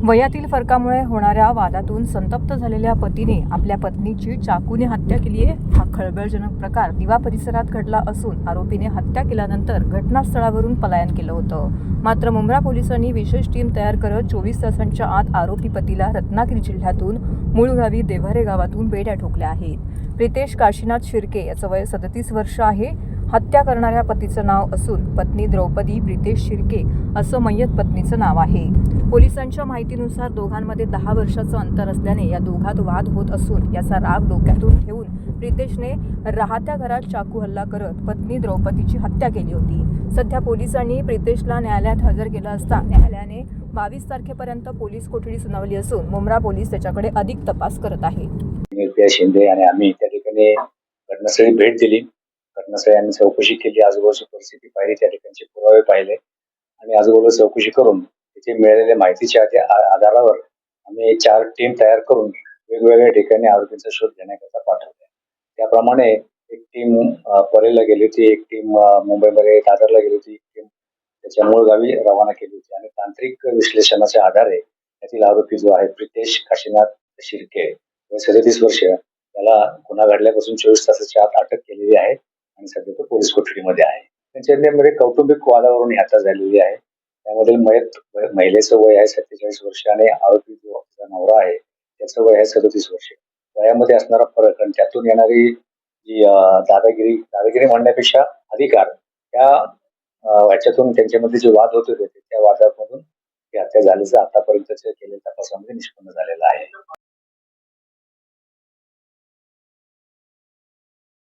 वयातील फरकामुळे होणाऱ्या वादातून संतप्त झालेल्या पतीने आपल्या पत्नीची चाकूने हत्या केली आहे। हा खळबळजनक प्रकार दिवा परिसरात घडला असून आरोपीने हत्या केल्यानंतर घटनास्थळावरून पलायन केलं होतं। मात्र मुंब्रा पोलिसांनी विशेष टीम तयार करत 24 तासांच्या आत आरोपी पतीला रत्नागिरी जिल्ह्यातून मूळ गावी देव्हारे गावातून बेड्या ठोकल्या आहेत। प्रितेश काशीनाथ शिर्के याचं वय 37 वर्ष आहे। हत्या करणाऱ्या पतीचं नाव असून पत्नी द्रौपदी प्रितेश शिर्के असं मय्यत पत्नीचं नाव आहे। पोलिसांच्या माहितीनुसार दोघांमध्ये 10 वर्षाचं अंतर असल्याने या दोघात वाद होत असून याचा राग डोक्यातून घेऊन प्रितेशने राहत्या घरात चाकू हल्ला करत पत्नी द्रौपदीची हत्या केली होती। सध्या पोलिसांनी प्रितेशला न्यायालयात हजर केलं असता न्यायालयाने 22 तारखेपर्यंत पोलीस कोठडी सुनावली असून मुंब्रा पोलीस त्याच्याकडे अधिक तपास करत आहेत। निर्भया शिंदे आणि आम्ही त्या ठिकाणी घटनास्थळी भेट दिली। घटनास्थळी आम्ही चौकशी केली, आजूबाजूची परिस्थिती पाहिली, त्या ठिकाणचे पुरावे पाहिले आणि आजूबाजूला चौकशी करून तिथे मिळालेल्या माहितीच्या आधारावर आम्ही 4 टीम तयार करून वेगवेगळ्या ठिकाणी आरोपींचा शोध घेण्याकरता पाठवला। त्याप्रमाणे एक टीम परेला गेली होती, एक टीम मुंबईमध्ये दादरला गेली होती, एक टीम त्याच्या मूळ गावी रवाना केली होती आणि तांत्रिक विश्लेषणाच्या आधारे त्यातील आरोपी जो आहे प्रितेश काशीनाथ शिर्के 37 वर्ष त्याला गुन्हा घडल्यापासून 24 तासाच्या आत अटक केलेली आहे आणि सध्या तो पोलीस कोठडीमध्ये आहे। त्यांच्यामध्ये कौटुंबिक वादावरून हत्या झालेली आहे। त्यामध्ये महिलेचं वय आहे 47 वर्ष आणि आरोपी जो नवरा आहे त्याचं वय आहे 37 वर्ष। वयामध्ये असणारा फरक आणि त्यातून येणारी जी दादागिरी म्हणण्यापेक्षा अधिकार त्या ह्याच्यातून त्यांच्यामध्ये जे वाद होत होते त्या वादामधून ही हत्या झाल्याचं आतापर्यंत केलेल्या तपासामध्ये निष्पन्न झालेलं आहे।